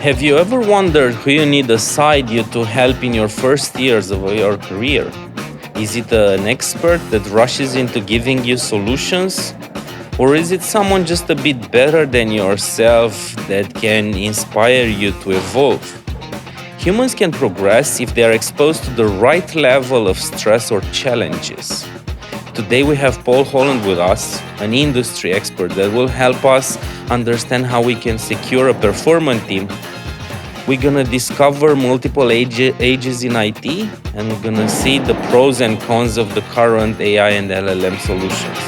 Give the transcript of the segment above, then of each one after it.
Have you ever wondered who you need aside you to help in your first years of your career? Is it an expert that rushes into giving you solutions? Or is it someone just a bit better than yourself that can inspire you to evolve? Humans can progress if they are exposed to the right level of stress or challenges. Today we have Paul Holland with us, an industry expert that will help us understand how we can secure a performant team. We're gonna discover multiple ages in IT, and we're gonna see the pros and cons of the current AI and LLM solutions.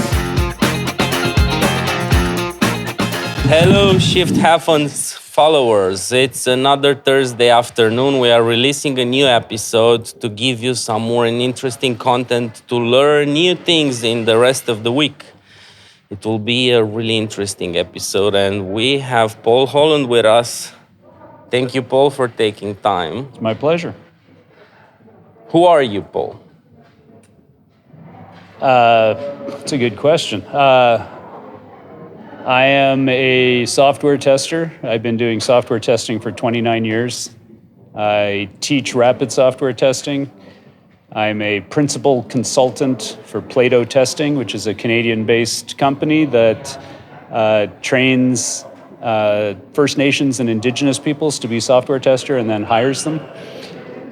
Hello, Shift Happens followers. It's another Thursday afternoon. We are releasing a new episode to give you some more interesting content to learn new things in the rest of the week. It will be a really interesting episode, and we have Paul Holland with us. Thank you, Paul, for taking time. It's my pleasure. Who are you, Paul? It's a good question. I am a software tester. I've been doing software testing for 29 years. I teach rapid software testing. I'm a principal consultant for Plato Testing, which is a Canadian-based company that trains First Nations and Indigenous peoples to be software tester and then hires them.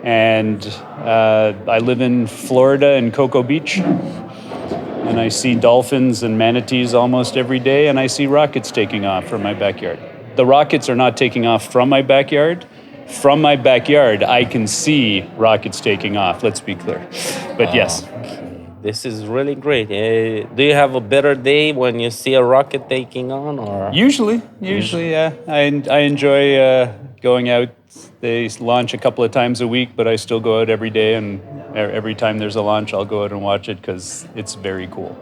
And I live in Florida in Cocoa Beach. And I see dolphins and manatees almost every day, and I see rockets taking off from my backyard. The rockets are not taking off from my backyard. From my backyard, I can see rockets taking off, let's be clear. But yes. This is really great. Do you have a better day when you see a rocket taking on? Or? Usually, yeah. I enjoy going out. They launch a couple of times a week, but I still go out every day, and every time there's a launch, I'll go out and watch it because it's very cool.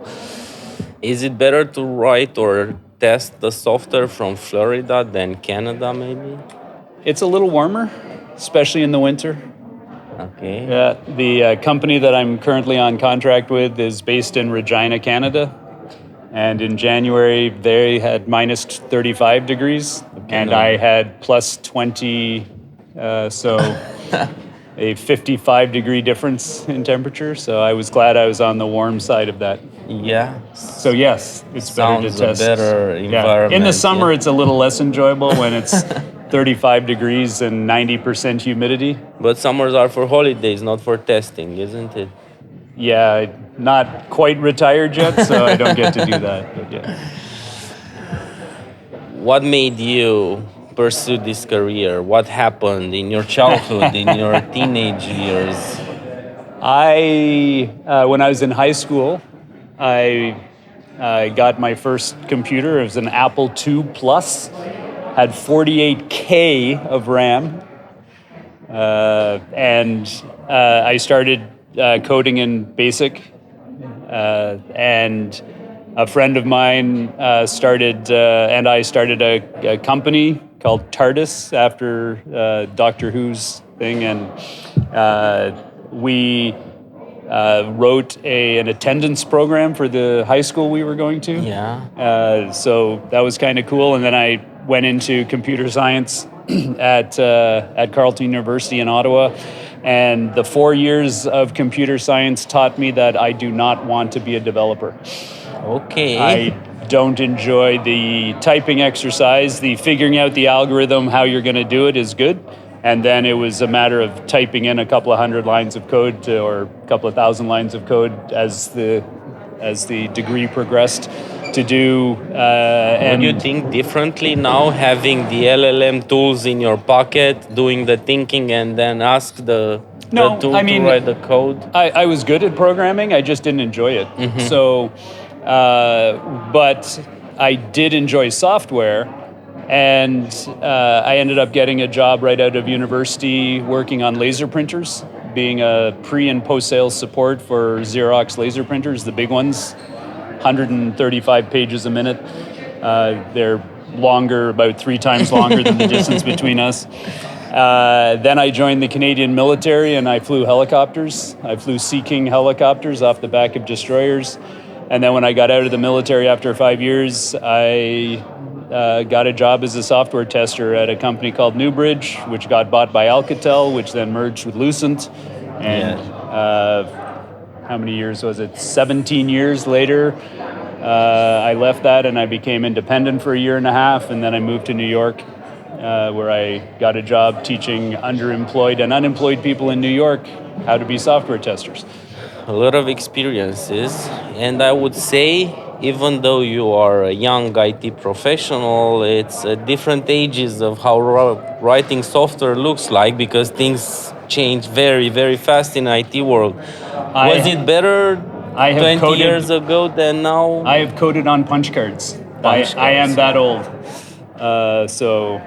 Is it better to write or test the software from Florida than Canada, maybe? It's a little warmer, especially in the winter. Okay. Yeah, the company that I'm currently on contract with is based in Regina, Canada. And in January, they had minus 35 degrees, and I had plus 20, so a 55-degree difference in temperature. So I was glad I was on the warm side of that. Yeah. So yes, it's better to test. A better environment. In the summer, it's a little less enjoyable when it's 35 degrees and 90% humidity. But summers are for holidays, not for testing, isn't it? Yeah, not quite retired yet, so I don't get to do that. But yeah. What made you pursue this career? What happened in your childhood, in your teenage years? When I was in high school, I got my first computer. It was an Apple II Plus, had 48K of RAM, and I started coding in BASIC, and a friend of mine started a company called TARDIS after Doctor Who's thing, and we wrote an attendance program for the high school we were going to. Yeah. So that was kind of cool, and then I went into computer science at Carleton University in Ottawa. And the 4 years of computer science taught me that I do not want to be a developer. Okay. I don't enjoy the typing exercise. The figuring out the algorithm, how you're going to do it is good. And then it was a matter of typing in a couple of hundred lines of code or a couple of thousand lines of code as the degree progressed to do. Would you think differently now, having the LLM tools in your pocket, doing the thinking, and then ask the tool to write the code? I was good at programming. I just didn't enjoy it. Mm-hmm. So, but I did enjoy software. And I ended up getting a job right out of university working on laser printers, being a pre- and post-sales support for Xerox laser printers, the big ones, 135 pages a minute. They're longer, about 3 times longer than the distance between us. Then I joined the Canadian military and I flew helicopters. I flew Sea King helicopters off the back of destroyers. And then when I got out of the military after 5 years, I got a job as a software tester at a company called Newbridge, which got bought by Alcatel, which then merged with Lucent. And how many years was it? 17 years later, I left that and I became independent for a year and a half, and then I moved to New York, where I got a job teaching underemployed and unemployed people in New York how to be software testers. A lot of experiences, and I would say, even though you are a young IT professional, it's different ages of how writing software looks like, because things change very, very fast in IT world. Was it better 20 years ago than now? I have coded on punch cards. I am that old. So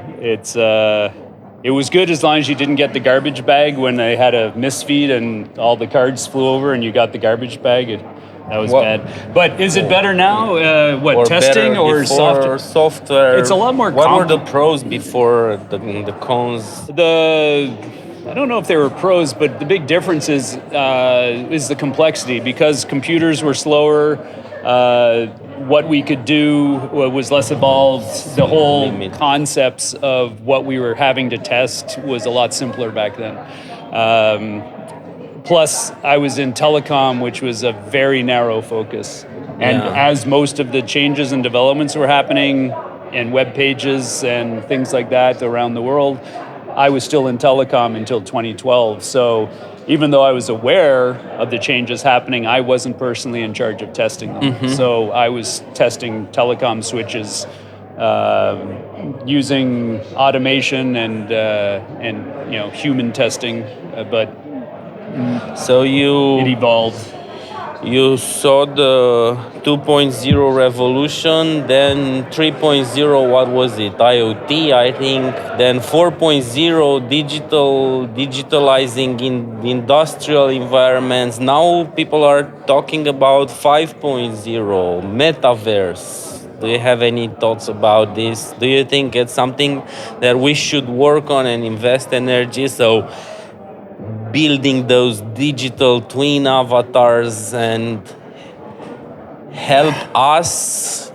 it was good as long as you didn't get the garbage bag when they had a misfeed and all the cards flew over and you got the garbage bag. That was bad. But is it better now? Or testing or software? It's a lot more What were the pros before the cons? I don't know if they were pros, but the big difference is the complexity. Because computers were slower, what we could do was less evolved. The whole concepts of what we were having to test was a lot simpler back then. Plus, I was in telecom, which was a very narrow focus. And as most of the changes and developments were happening in web pages and things like that around the world, I was still in telecom until 2012. So even though I was aware of the changes happening, I wasn't personally in charge of testing them. Mm-hmm. So I was testing telecom switches using automation and human testing, but it evolved. You saw the 2.0 revolution, then 3.0, what was it? IoT, I think. Then 4.0, digitalizing in industrial environments. Now people are talking about 5.0, metaverse. Do you have any thoughts about this? Do you think it's something that we should work on and invest energy? So building those digital twin avatars and help us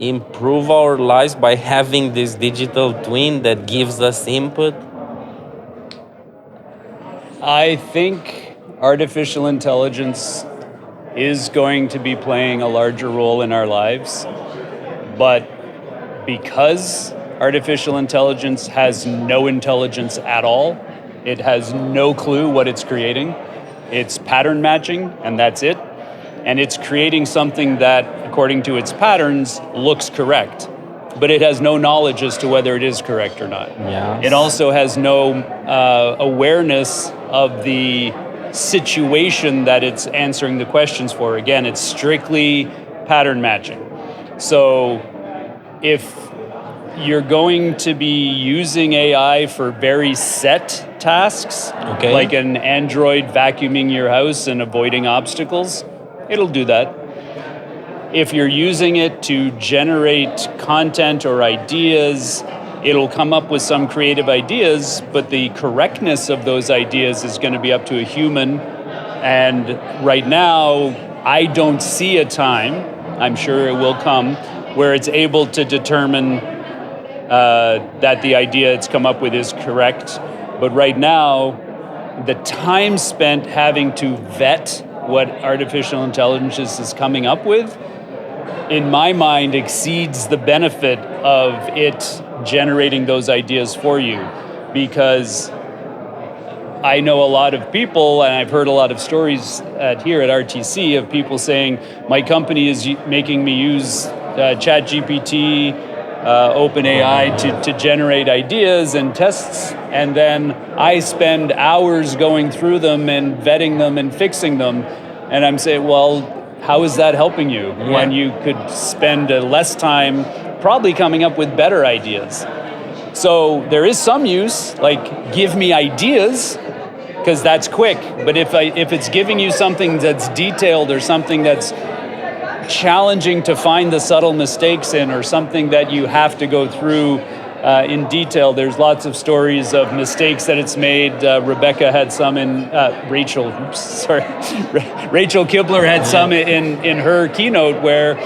improve our lives by having this digital twin that gives us input? I think artificial intelligence is going to be playing a larger role in our lives, but because artificial intelligence has no intelligence at all, it has no clue what it's creating. It's pattern matching, and that's it. And it's creating something that, according to its patterns, looks correct. But it has no knowledge as to whether it is correct or not. Yes. It also has no awareness of the situation that it's answering the questions for. Again, it's strictly pattern matching. So if you're going to be using AI for very set tasks, like an Android vacuuming your house and avoiding obstacles, it'll do that. If you're using it to generate content or ideas, it'll come up with some creative ideas, but the correctness of those ideas is going to be up to a human. And right now, I don't see a time, I'm sure it will come, where it's able to determine that the idea it's come up with is correct. But right now, the time spent having to vet what artificial intelligence is coming up with, in my mind, exceeds the benefit of it generating those ideas for you. Because I know a lot of people, and I've heard a lot of stories here at RTC of people saying, my company is making me use ChatGPT, OpenAI to generate ideas and tests, and then I spend hours going through them and vetting them and fixing them. And I'm saying, well, how is that helping you when you could spend less time probably coming up with better ideas? So there is some use, like give me ideas, because that's quick. But if it's giving you something that's detailed or something that's challenging to find the subtle mistakes in, or something that you have to go through in detail, there's lots of stories of mistakes that it's made. Rebecca had some in Rachel Kibler had some in her keynote, where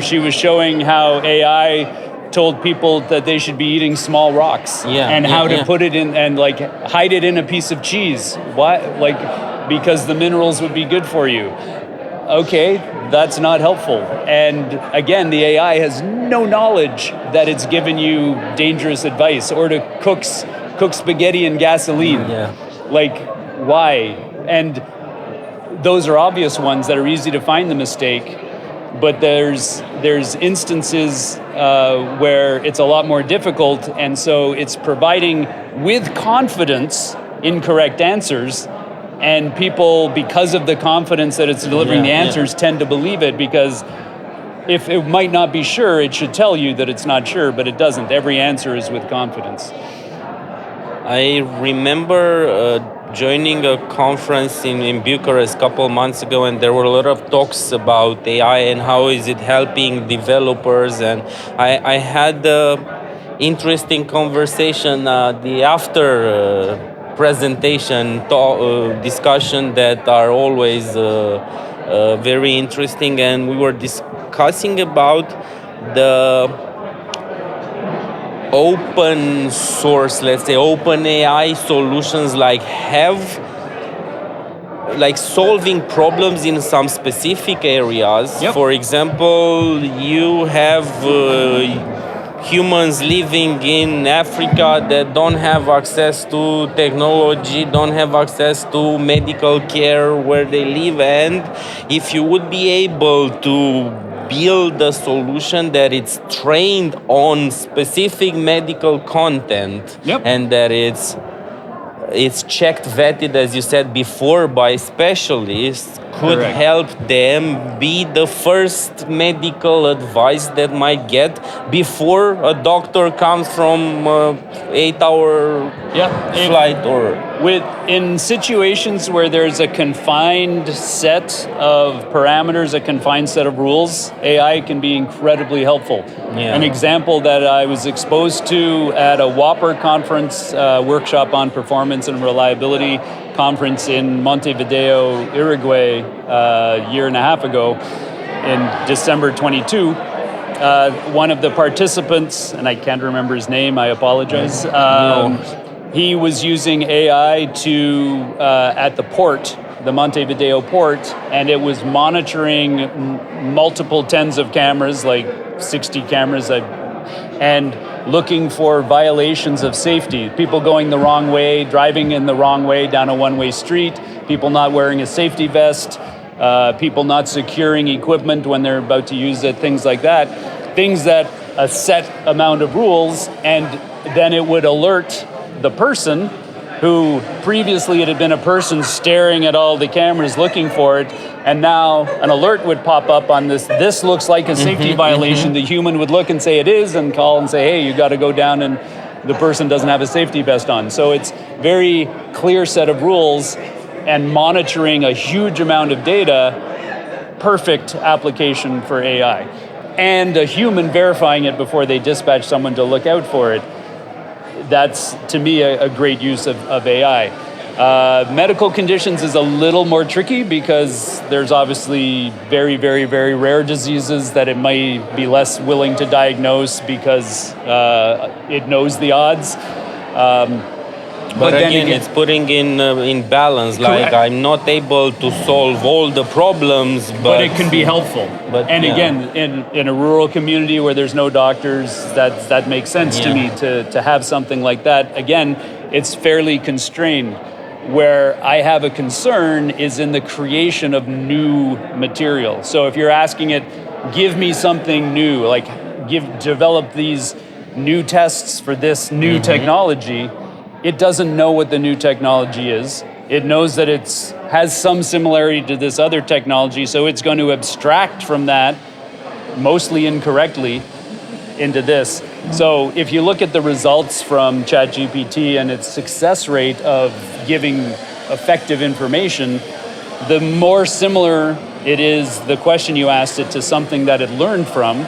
she was showing how AI told people that they should be eating small rocks and how to put it in and like hide it in a piece of cheese. Why? Like, because the minerals would be good for you. Okay, that's not helpful. And again, the AI has no knowledge that it's given you dangerous advice or to cook spaghetti in gasoline. Yeah. Like, why? And those are obvious ones that are easy to find the mistake, but there's instances where it's a lot more difficult, and so it's providing with confidence incorrect answers, and people, because of the confidence that it's delivering the answers, tend to believe it, because if it might not be sure, it should tell you that it's not sure, but it doesn't. Every answer is with confidence. I remember joining a conference in Bucharest a couple of months ago, and there were a lot of talks about AI and how is it helping developers. And I had interesting conversation the after presentation discussion that are always very interesting, and we were discussing about the open source, let's say open AI solutions, like solving problems in some specific areas. For example, you have humans living in Africa that don't have access to technology, don't have access to medical care where they live, and if you would be able to build a solution that it's trained on specific medical content, and that it's checked, vetted, as you said before, by specialists, could help them be the first medical advice that might get before a doctor comes from 8-hour flight. Or in situations where there's a confined set of parameters, a confined set of rules, AI can be incredibly helpful. An example that I was exposed to at a Whopper conference, workshop on performance and reliability conference in Montevideo, Uruguay, a year and a half ago in December 22. One of the participants, and I can't remember his name, I apologize. He was using AI to at the port, the Montevideo port, and it was monitoring multiple tens of cameras, like 60 cameras, and looking for violations of safety. People going the wrong way, driving in the wrong way down a one-way street, people not wearing a safety vest, people not securing equipment when they're about to use it, things like that. Things that a set amount of rules, and then it would alert the person who previously it had been a person staring at all the cameras looking for it, and now an alert would pop up on this looks like a safety violation. The human would look and say it is, and call and say, hey, you got to go down, and the person doesn't have a safety vest on. So it's very clear set of rules, and monitoring a huge amount of data, perfect application for AI. And a human verifying it before they dispatch someone to look out for it. That's, to me, a great use of AI. Medical conditions is a little more tricky because there's obviously very, very, very rare diseases that it might be less willing to diagnose because it knows the odds. But again, it's putting in balance. Like, I'm not able to solve all the problems, but it can be helpful. Again, in a rural community where there's no doctors, that makes sense to me to have something like that. Again, it's fairly constrained. Where I have a concern is in the creation of new material. So if you're asking it, give me something new, like develop these new tests for this new technology, it doesn't know what the new technology is. It knows that it has some similarity to this other technology, so it's going to abstract from that, mostly incorrectly, into this. So if you look at the results from ChatGPT and its success rate of giving effective information, the more similar it is, the question you asked it, to something that it learned from,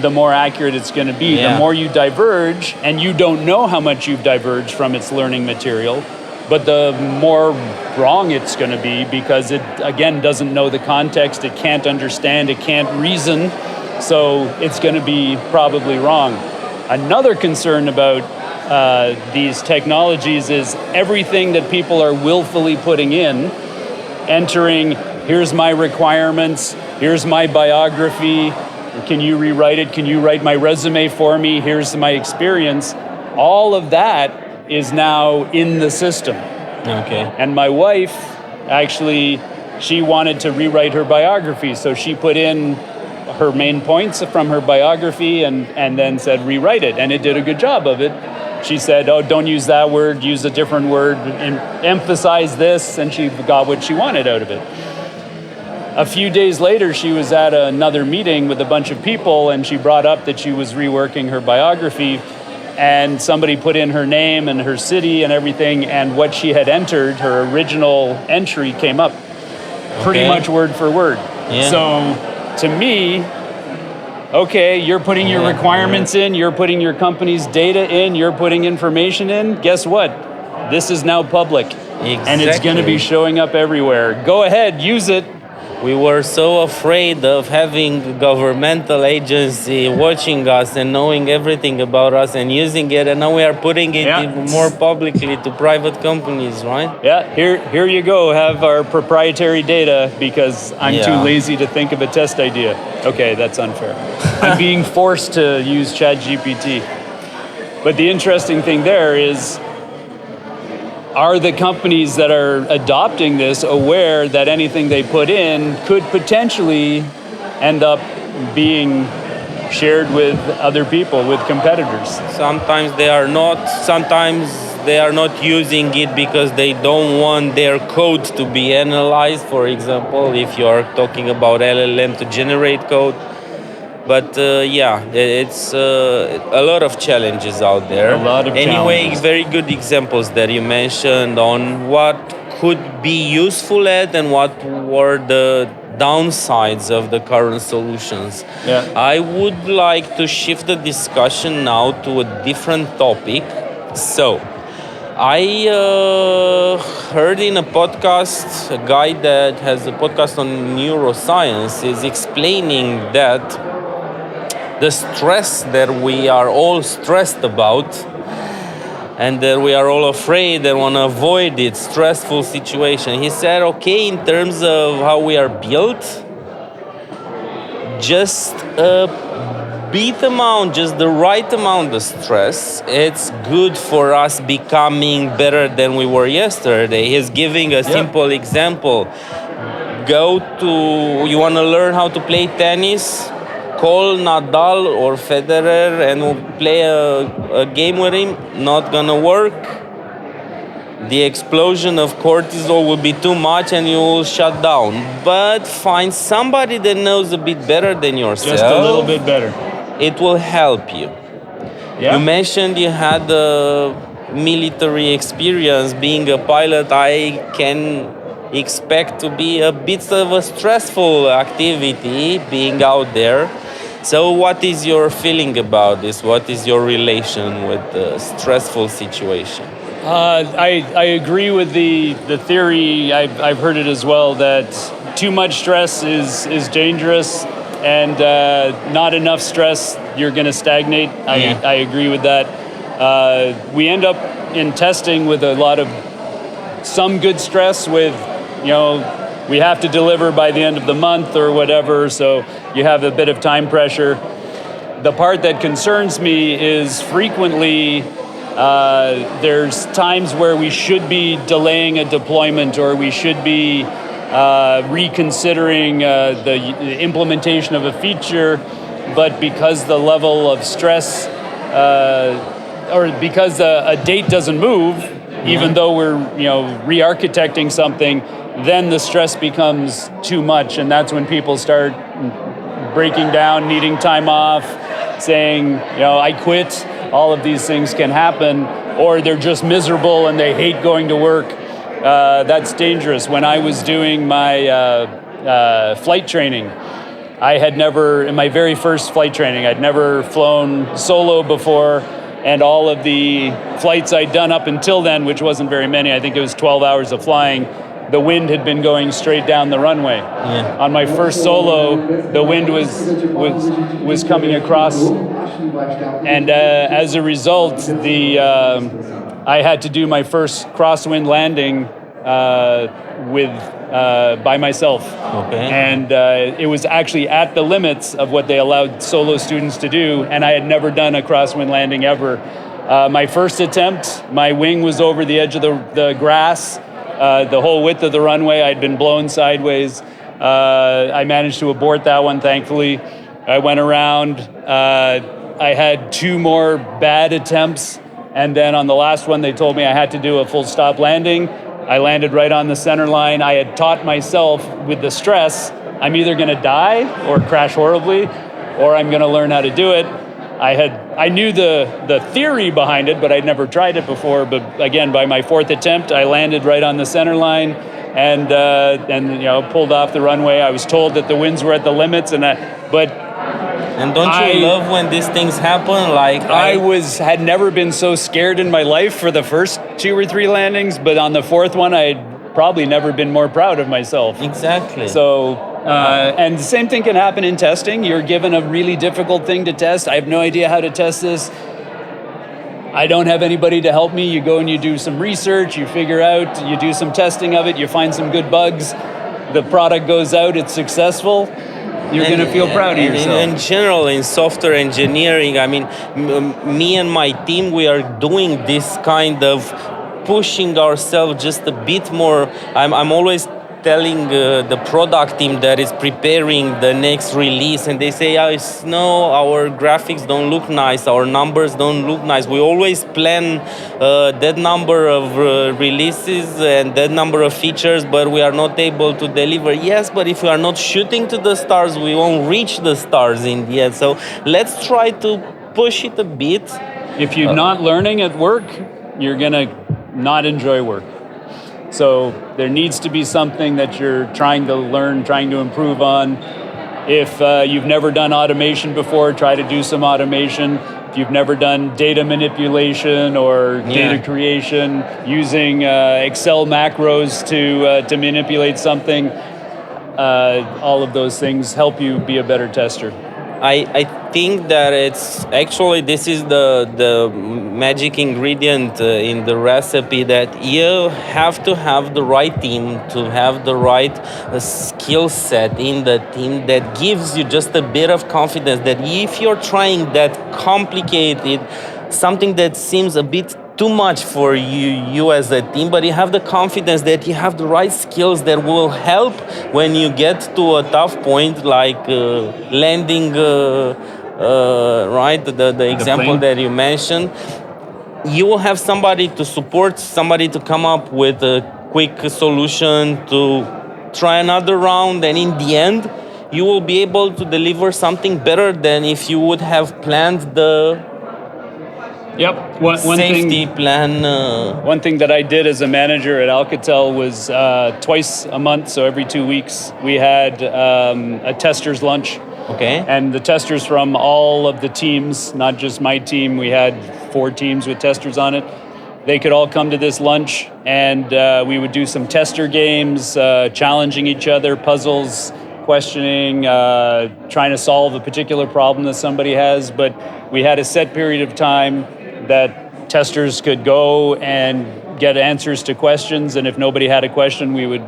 the more accurate it's going to be. The more you diverge, and you don't know how much you've diverged from its learning material, but the more wrong it's going to be, because it, again, doesn't know the context, it can't understand, it can't reason, So it's going to be probably wrong. Another concern about these technologies is everything that people are willfully putting in, entering, here's my requirements, here's my biography, can you rewrite it, can you write my resume for me, here's my experience. All of that is now in the system. Okay. And my wife, actually, she wanted to rewrite her biography, so she put in her main points from her biography and then said rewrite it, and it did a good job of it. She said, oh, don't use that word, use a different word, and emphasize this, and she got what she wanted out of it. A few days later, she was at another meeting with a bunch of people, and she brought up that she was reworking her biography, and somebody put in her name and her city and everything, and what she had entered, her original entry, came up pretty much word for word. Yeah. So to me, okay, you're putting your requirements in, you're putting your company's data in, you're putting information in. Guess what? This is now public. Exactly. And it's going to be showing up everywhere. Go ahead, use it. We were so afraid of having a governmental agency watching us and knowing everything about us and using it, and now we are putting it even more publicly to private companies, right? Yeah, here you go, have our proprietary data because I'm too lazy to think of a test idea. Okay, that's unfair. I'm being forced to use ChatGPT. But the interesting thing there is, are the companies that are adopting this aware that anything they put in could potentially end up being shared with other people, with competitors? Sometimes they are not. Sometimes they are not using it because they don't want their code to be analyzed. For example, if you are talking about LLM to generate code. But it's a lot of challenges out there. A lot of Anyway, challenges. very good examples that you mentioned on what could be useful at and what were the downsides of the current solutions. Yeah. I would like to shift the discussion now to a different topic. So, I heard in a podcast, a guy that has a podcast on neuroscience is explaining that the stress that we are all stressed about and that we are all afraid and want to avoid it, stressful situation. He said, okay, in terms of how we are built, just just the right amount of stress, it's good for us becoming better than we were yesterday. He's giving a simple example. You want to learn how to play tennis? Call Nadal or Federer and we'll play a game with him. Not gonna work. The explosion of cortisol will be too much and you will shut down. But find somebody that knows a bit better than yourself. Just a little bit better. It will help you. Yeah. You mentioned you had a military experience being a pilot. I can expect to be a bit of a stressful activity being out there. So what is your feeling about this? What is your relation with the stressful situation? I agree with the theory. I've heard it as well that too much stress is dangerous, and not enough stress, you're going to stagnate. I agree with that. We end up in testing with a lot of some good stress with, we have to deliver by the end of the month or whatever, so you have a bit of time pressure. The part that concerns me is frequently there's times where we should be delaying a deployment or we should be reconsidering the implementation of a feature, but because the level of stress or because a date doesn't move, even though we're re-architecting something, then the stress becomes too much, and that's when people start breaking down, needing time off, saying, I quit. All of these things can happen, or they're just miserable and they hate going to work. That's dangerous. When I was doing my flight training, I had never, in my very first flight training, I'd never flown solo before, and all of the flights I'd done up until then, which wasn't very many, I think it was 12 hours of flying, the wind had been going straight down the runway. Yeah. On my first solo, the wind was coming across, and as a result, I had to do my first crosswind landing by myself. Okay. And it was actually at the limits of what they allowed solo students to do, and I had never done a crosswind landing ever. My first attempt, my wing was over the edge of the grass, the whole width of the runway. I'd been blown sideways. I managed to abort that one, thankfully. I went around. I had 2 more bad attempts, and then on the last one, they told me I had to do a full stop landing. I landed right on the center line. I had taught myself with the stress, I'm either going to die or crash horribly, or I'm going to learn how to do it. I knew the theory behind it, but I'd never tried it before. But again, by my 4th attempt, I landed right on the center line and pulled off the runway. I was told that the winds were at the limits, And don't you love when these things happen? Like I had never been so scared in my life for the first 2 or 3 landings, but on the 4th one, I had probably never been more proud of myself. Exactly. So, and the same thing can happen in testing. You're given a really difficult thing to test. I have no idea how to test this. I don't have anybody to help me. You go and you do some research, you figure out, you do some testing of it, you find some good bugs, the product goes out, it's successful. You're going to feel proud of yourself. In general, in software engineering, I mean, me and my team, we are doing this kind of pushing ourselves just a bit more. I'm always telling the product team that is preparing the next release, and they say, no, our graphics don't look nice, our numbers don't look nice. We always plan that number of releases and that number of features, but we are not able to deliver. Yes, but if we are not shooting to the stars, we won't reach the stars in the end. So let's try to push it a bit. If you're not learning at work, you're going to not enjoy work. So there needs to be something that you're trying to learn, trying to improve on. If you've never done automation before, try to do some automation. If you've never done data manipulation or data creation, using Excel macros to manipulate something, all of those things help you be a better tester. I think that it's actually, this is the magic ingredient in the recipe, that you have to have the right team, to have the right skill set in the team that gives you just a bit of confidence that if you're trying that complicated, something that seems a bit too much for you as a team, but you have the confidence that you have the right skills that will help when you get to a tough point, like landing, right? The example that you mentioned. You will have somebody to support, somebody to come up with a quick solution to try another round, and in the end, you will be able to deliver something better than if you would have planned the safety plan. One thing that I did as a manager at Alcatel was twice a month, so every 2 weeks, we had a tester's lunch. Okay. And the testers from all of the teams, not just my team, we had 4 teams with testers on it. They could all come to this lunch, and we would do some tester games, challenging each other, puzzles, questioning, trying to solve a particular problem that somebody has. But we had a set period of time that testers could go and get answers to questions, and if nobody had a question, we would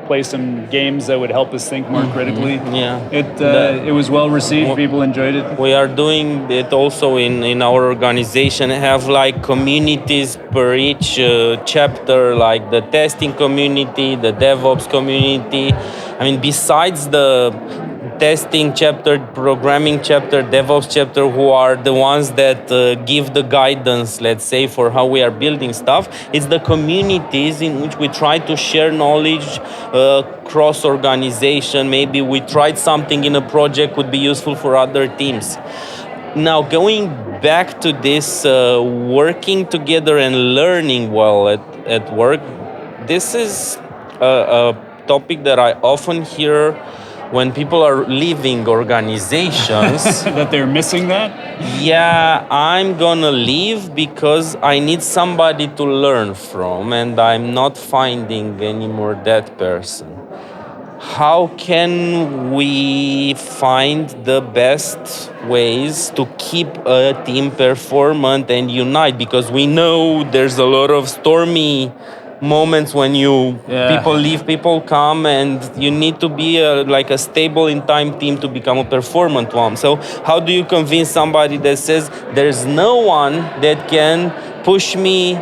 play some games that would help us think more critically. It was well received. People enjoyed it. We are doing it also in our organization. Have like communities per each chapter, like the testing community, the DevOps community. I mean, besides the testing chapter, programming chapter, DevOps chapter, who are the ones that give the guidance, let's say, for how we are building stuff. It's the communities in which we try to share knowledge cross organization. Maybe we tried something in a project would be useful for other teams. Now, going back to this working together and learning well at work, this is a topic that I often hear when people are leaving organizations. That they're missing that? Yeah, I'm gonna leave because I need somebody to learn from, and I'm not finding anymore that person. How can we find the best ways to keep a team performant and unite? Because we know there's a lot of stormy moments when people leave, people come, and you need to be like a stable in time team to become a performant one. So how do you convince somebody that says there's no one that can push me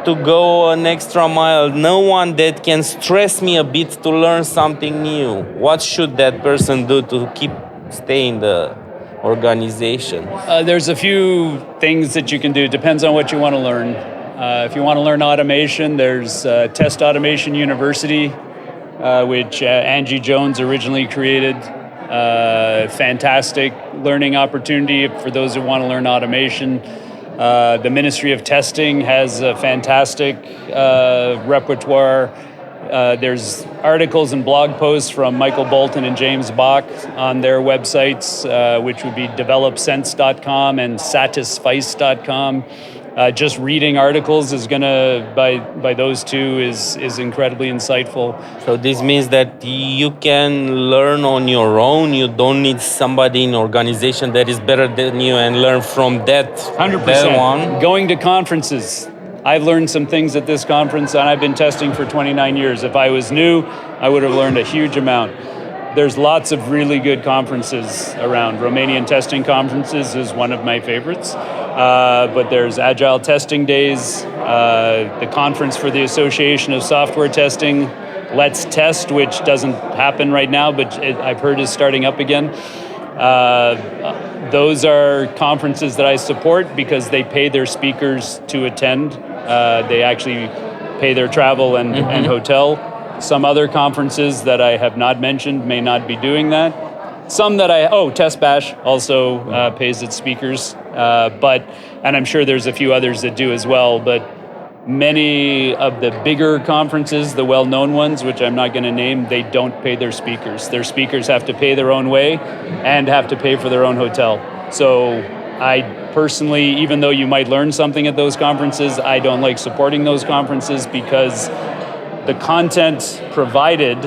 to go an extra mile, no one that can stress me a bit to learn something new? What should that person do to keep staying the organization? There's a few things that you can do. Depends on what you want to learn. If you want to learn automation, there's Test Automation University, which Angie Jones originally created. Fantastic learning opportunity for those who want to learn automation. The Ministry of Testing has a fantastic repertoire. There's articles and blog posts from Michael Bolton and James Bach on their websites, which would be developsense.com and satisfice.com. Just reading articles is by those two is incredibly insightful. So this means that you can learn on your own. You don't need somebody in organization that is better than you and learn from that 100%. that one. Going to conferences. I've learned some things at this conference, and I've been testing for 29 years. If I was new, I would have learned a huge amount. There's lots of really good conferences around. Romanian testing conferences is one of my favorites. But there's Agile Testing Days, the conference for the Association of Software Testing, Let's Test, which doesn't happen right now, but I've heard is starting up again. Those are conferences that I support because they pay their speakers to attend. They actually pay their travel and hotel. Some other conferences that I have not mentioned may not be doing that. Some that Test Bash also pays its speakers, and I'm sure there's a few others that do as well, but many of the bigger conferences, the well-known ones, which I'm not going to name, they don't pay their speakers. Their speakers have to pay their own way and have to pay for their own hotel. So I personally, even though you might learn something at those conferences, I don't like supporting those conferences because the content provided,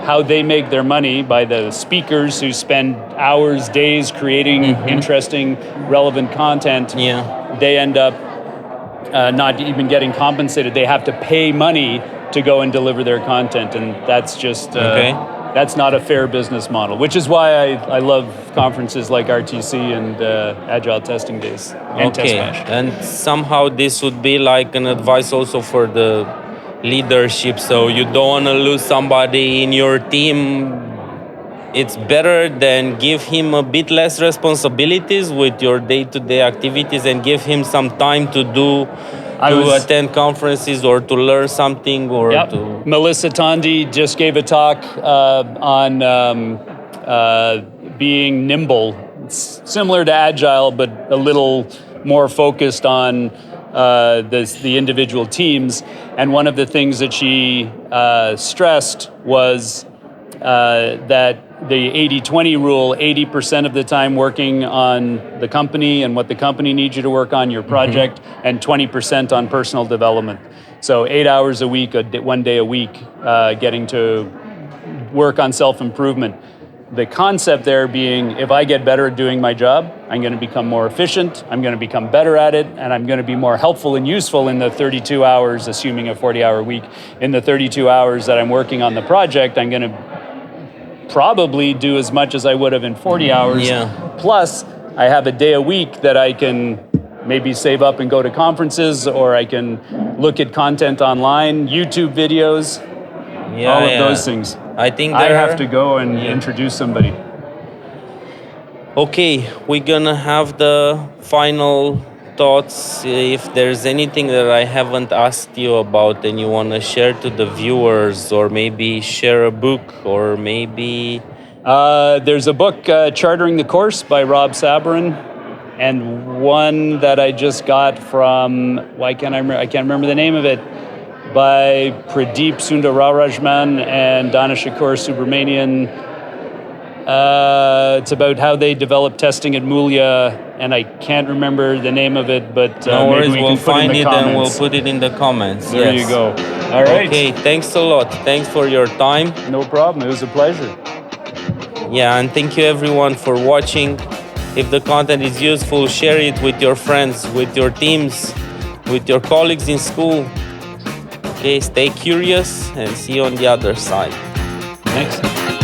how they make their money by the speakers who spend hours, days creating interesting, relevant content, they end up not even getting compensated. They have to pay money to go and deliver their content, and that's just that's not a fair business model, which is why I love conferences like RTC and Agile Testing Days and Test Bash. And somehow this would be like an advice also for the leadership. So you don't want to lose somebody in your team. It's better than give him a bit less responsibilities with your day-to-day activities and give him some time to attend conferences or to learn something or to... Melissa Tondi just gave a talk on being nimble. It's similar to Agile, but a little more focused on the individual teams. And one of the things that she stressed was that the 80-20 rule, 80% of the time working on the company and what the company needs you to work on, your project, and 20% on personal development. So 8 hours a week, 1 day a week, getting to work on self-improvement. The concept there being, if I get better at doing my job, I'm going to become more efficient, I'm going to become better at it, and I'm going to be more helpful and useful in the 32 hours, assuming a 40-hour week. In the 32 hours that I'm working on the project, I'm going to probably do as much as I would have in 40 hours. Plus, I have a day a week that I can maybe save up and go to conferences, or I can look at content online, YouTube videos, all of those things. I think I have to go and introduce somebody. Okay, we're gonna have the final thoughts. If there's anything that I haven't asked you about and you want to share to the viewers, or maybe share a book, or maybe... There's a book, Chartering the Course by Rob Sabarin, and one that I just got from, I can't remember the name of it, by Pradeep Sundararajan and Dana Shakur Subramanian. It's about how they develop testing at Mulia, and I can't remember the name of it, but No maybe worries, we we'll can put it in find the it and we'll comments. put it in the comments. There yes. you go. All right. Okay, thanks a lot. Thanks for your time. No problem. It was a pleasure. Yeah, and thank you everyone for watching. If the content is useful, share it with your friends, with your teams, with your colleagues in school. Okay, stay curious and see you on the other side. Thanks.